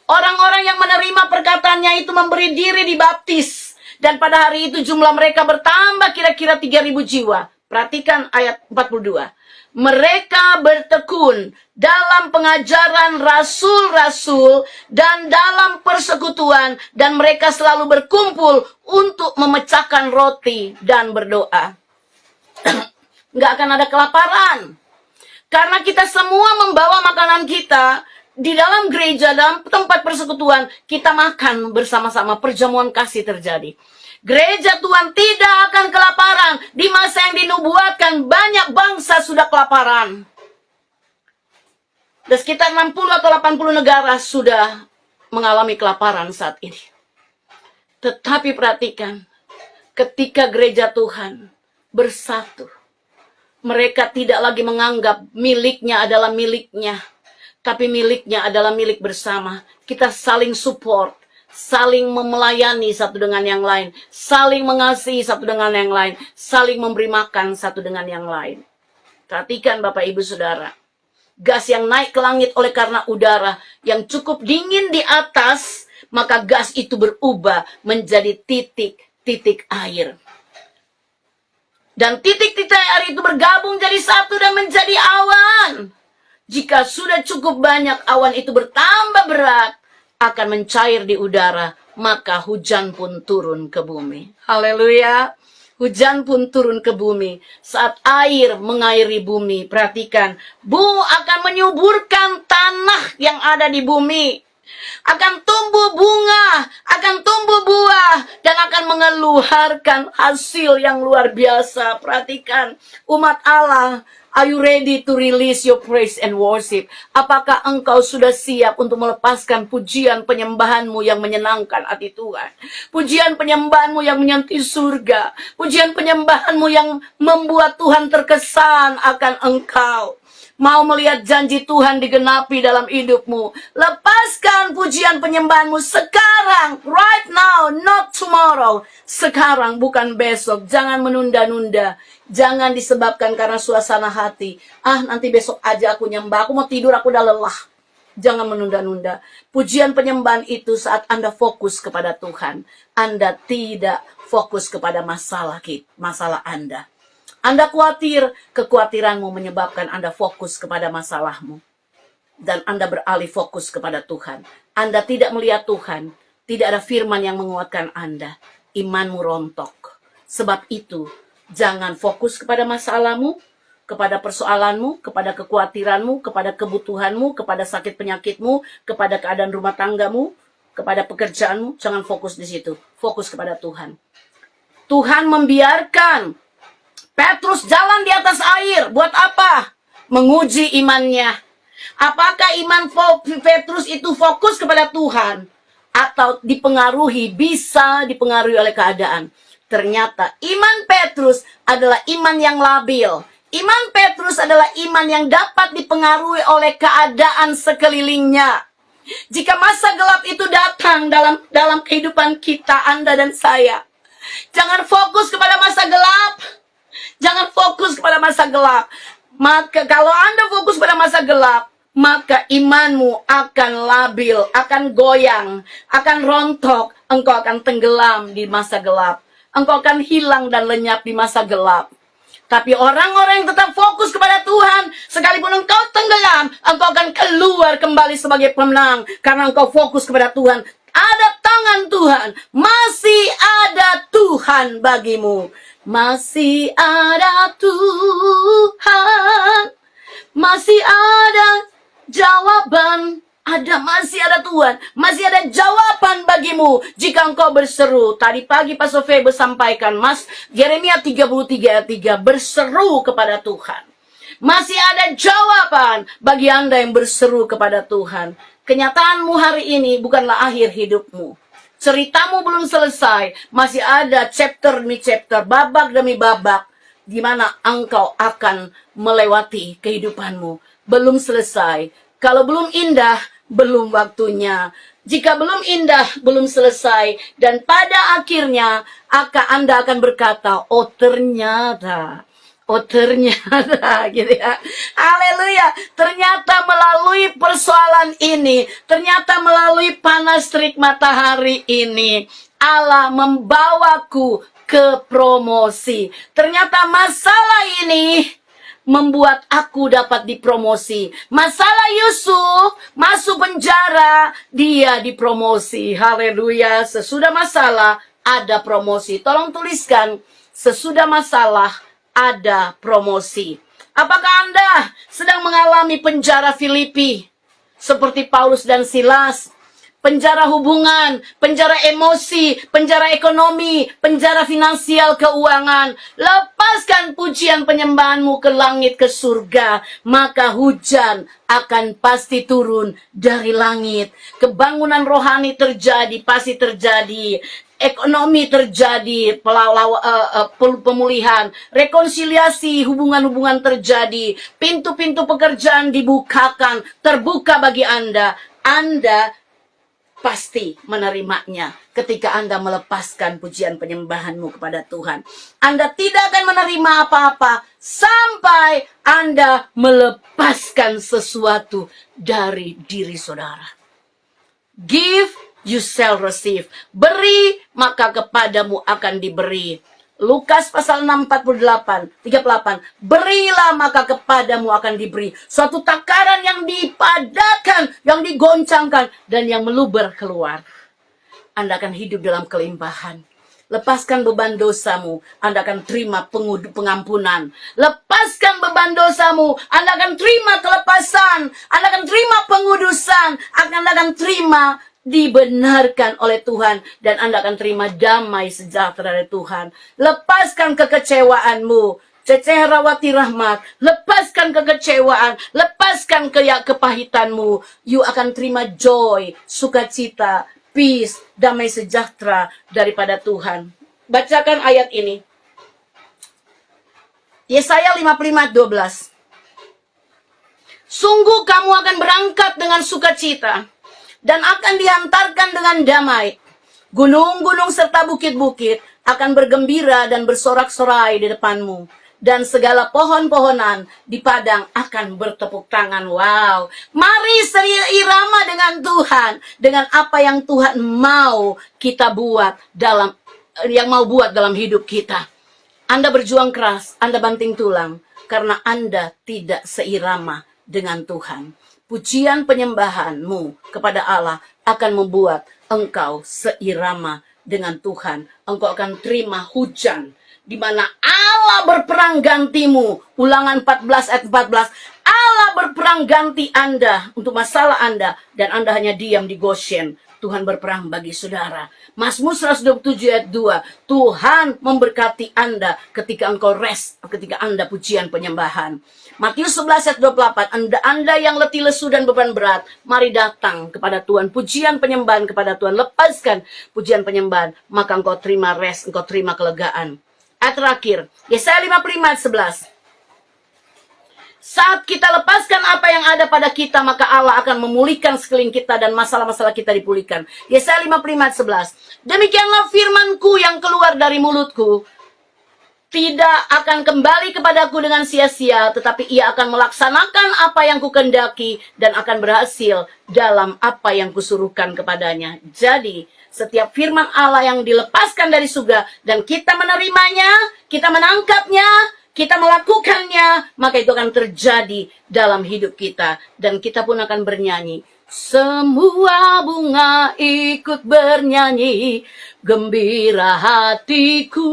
[SPEAKER 1] Orang-orang yang menerima perkataannya itu memberi diri dibaptis. Dan pada hari itu jumlah mereka bertambah kira-kira 3.000 jiwa. Perhatikan ayat 42. Mereka bertekun dalam pengajaran rasul-rasul dan dalam persekutuan. Dan mereka selalu berkumpul untuk memecahkan roti dan berdoa. Nggak akan ada kelaparan. Karena kita semua membawa makanan kita di dalam gereja, dalam tempat persekutuan, kita makan bersama-sama, perjamuan kasih terjadi. Gereja Tuhan tidak akan kelaparan. Di masa yang dinubuatkan, banyak bangsa sudah kelaparan. Dan sekitar 60 atau 80 negara sudah mengalami kelaparan saat ini. Tetapi perhatikan, ketika gereja Tuhan bersatu, mereka tidak lagi menganggap miliknya adalah miliknya, tapi miliknya adalah milik bersama. Kita saling support, saling melayani satu dengan yang lain, saling mengasihi satu dengan yang lain, saling memberi makan satu dengan yang lain. Perhatikan Bapak Ibu Saudara, gas yang naik ke langit oleh karena udara yang cukup dingin di atas, maka gas itu berubah menjadi titik-titik air. Dan titik-titik air itu bergabung jadi satu dan menjadi awan. Jika sudah cukup banyak, awan itu bertambah berat, akan mencair di udara, maka hujan pun turun ke bumi. Haleluya. Hujan pun turun ke bumi. Saat air mengairi bumi, perhatikan, akan menyuburkan tanah yang ada di bumi. Akan tumbuh bunga, akan tumbuh buah, dan akan mengeluarkan hasil yang luar biasa. Perhatikan, umat Allah, are you ready to release your praise and worship? Apakah engkau sudah siap untuk melepaskan pujian penyembahanmu yang menyenangkan hati Tuhan? Pujian penyembahanmu yang menyentuh surga. Pujian penyembahanmu yang membuat Tuhan terkesan akan engkau. Mau melihat janji Tuhan digenapi dalam hidupmu. Lepaskan pujian penyembahanmu sekarang. Right now, not tomorrow. Sekarang, bukan besok. Jangan menunda-nunda. Jangan disebabkan karena suasana hati. Nanti besok aja aku nyembah. Aku mau tidur, aku udah lelah. Jangan menunda-nunda. Pujian penyembahan itu saat Anda fokus kepada Tuhan. Anda tidak fokus kepada masalah Anda. Anda khawatir, kekhawatiranmu menyebabkan Anda fokus kepada masalahmu. Dan Anda beralih fokus kepada Tuhan. Anda tidak melihat Tuhan. Tidak ada firman yang menguatkan Anda. Imanmu rontok. Sebab itu, jangan fokus kepada masalahmu, kepada persoalanmu, kepada kekhawatiranmu, kepada kebutuhanmu, kepada sakit penyakitmu, kepada keadaan rumah tanggamu, kepada pekerjaanmu. Jangan fokus di situ. Fokus kepada Tuhan. Tuhan membiarkan Petrus jalan di atas air. Buat apa? Menguji imannya. Apakah iman Petrus itu fokus kepada Tuhan? Atau bisa dipengaruhi oleh keadaan? Ternyata iman Petrus adalah iman yang labil. Iman Petrus adalah iman yang dapat dipengaruhi oleh keadaan sekelilingnya. Jika masa gelap itu datang dalam kehidupan kita, Anda dan saya, jangan fokus kepada masa gelap. Jangan fokus kepada masa gelap. Maka kalau Anda fokus pada masa gelap, maka imanmu akan labil, akan goyang, akan rontok. Engkau akan tenggelam di masa gelap. Engkau akan hilang dan lenyap di masa gelap. Tapi orang-orang yang tetap fokus kepada Tuhan, sekalipun engkau tenggelam, engkau akan keluar kembali sebagai pemenang. Karena engkau fokus kepada Tuhan. Ada tangan Tuhan. Masih ada Tuhan bagimu. Masih ada Tuhan. Masih ada jawaban. Masih ada Tuhan. Masih ada jawaban bagimu. Jika engkau berseru. Tadi pagi Pak Sofebo sampaikan. Yeremia 33 ayat 3. Berseru kepada Tuhan. Masih ada jawaban bagi Anda yang berseru kepada Tuhan. Kenyataanmu hari ini bukanlah akhir hidupmu. Ceritamu belum selesai. Masih ada chapter demi chapter, babak demi babak, di mana engkau akan melewati kehidupanmu. Belum selesai. Kalau belum indah, belum waktunya. Jika belum indah, belum selesai. Dan pada akhirnya, Anda akan berkata, oh ternyata gitu ya. Haleluya. Ternyata melalui persoalan ini, ternyata melalui panas terik matahari ini, Allah membawaku ke promosi. Ternyata masalah ini membuat aku dapat dipromosi. Masalah Yusuf masuk penjara, dia dipromosi. Haleluya. Sesudah masalah ada promosi. Tolong tuliskan, sesudah masalah ada promosi. Apakah Anda sedang mengalami penjara Filipi seperti Paulus dan Silas? penjara hubungan, penjara emosi, penjara ekonomi, penjara finansial keuangan. Lepaskan pujian penyembahanmu ke langit, ke surga, maka hujan akan pasti turun dari langit. Kebangunan rohani terjadi, pasti terjadi. Ekonomi terjadi, pemulihan, rekonsiliasi, hubungan-hubungan terjadi, pintu-pintu pekerjaan dibukakan, terbuka bagi Anda. Anda pasti menerimanya ketika Anda melepaskan pujian penyembahanmu kepada Tuhan. Anda tidak akan menerima apa-apa sampai Anda melepaskan sesuatu dari diri saudara. Give, you shall receive. Beri, maka kepadamu akan diberi. Lukas pasal 6, 38. Berilah, maka kepadamu akan diberi. Suatu takaran yang dipadatkan, yang digoncangkan, dan yang meluber keluar. Anda akan hidup dalam kelimpahan. Lepaskan beban dosamu, Anda akan terima pengampunan. Lepaskan beban dosamu, Anda akan terima kelepasan. Anda akan terima pengudusan. Anda akan terima dibenarkan oleh Tuhan. Dan Anda akan terima damai sejahtera dari Tuhan. Lepaskan kekecewaanmu. Cece Rawati Rahmat, lepaskan kekecewaan, lepaskan kepahitanmu. You akan terima joy, sukacita, peace, damai sejahtera daripada Tuhan. Bacakan ayat ini. Yesaya 55:12. Sungguh kamu akan berangkat dengan sukacita dan akan dihantarkan dengan damai. Gunung-gunung serta bukit-bukit akan bergembira dan bersorak-sorai di depanmu. Dan segala pohon-pohonan di padang akan bertepuk tangan. Wow. Mari seirama dengan Tuhan. Dengan apa yang Tuhan mau kita buat dalam hidup kita. Anda berjuang keras, Anda banting tulang. Karena Anda tidak seirama dengan Tuhan. Pujian penyembahanmu kepada Allah akan membuat engkau seirama dengan Tuhan. Engkau akan terima hujan di mana Allah berperang gantimu. Ulangan 14 ayat 14. Allah berperang ganti Anda untuk masalah Anda. Dan Anda hanya diam di Goshen. Tuhan berperang bagi saudara. Mazmur 127 ayat 2. Tuhan memberkati Anda ketika engkau rest. Ketika Anda pujian penyembahan. Matius 11 ayat 28. Anda yang letih lesu dan beban berat. Mari datang kepada Tuhan. Pujian penyembahan kepada Tuhan. Lepaskan pujian penyembahan. Maka engkau terima rest. Engkau terima kelegaan. Ayat terakhir, Yesaya 55 ayat 11. Saat kita lepaskan apa yang ada pada kita, maka Allah akan memulihkan sekeliling kita dan masalah-masalah kita dipulihkan. Yesaya 55 ayat 11. Demikianlah firmanku yang keluar dari mulutku. Tidak akan kembali kepadaku dengan sia-sia, tetapi ia akan melaksanakan apa yang kukendaki dan akan berhasil dalam apa yang kusuruhkan kepadanya. Jadi, setiap firman Allah yang dilepaskan dari surga dan kita menerimanya, kita menangkapnya, kita melakukannya, maka itu akan terjadi dalam hidup kita. Dan kita pun akan bernyanyi. Semua bunga ikut bernyanyi, gembira hatiku.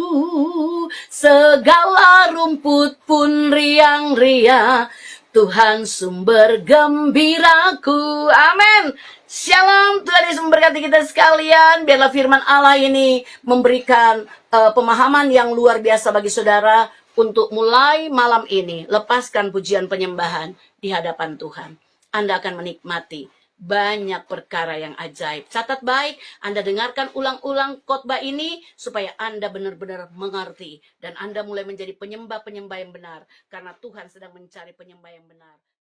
[SPEAKER 1] Segala rumput pun riang-riang, Tuhan sumber gembiraku. Amin. Shalom, Tuhan Yesus memberkati kita sekalian. Biarlah firman Allah ini memberikan pemahaman yang luar biasa bagi saudara untuk mulai malam ini. Lepaskan pujian penyembahan di hadapan Tuhan. Anda akan menikmati banyak perkara yang ajaib. Catat baik, Anda dengarkan ulang-ulang khotbah ini supaya Anda benar-benar mengerti. Dan Anda mulai menjadi penyembah-penyembah yang benar. Karena Tuhan sedang mencari penyembah yang benar.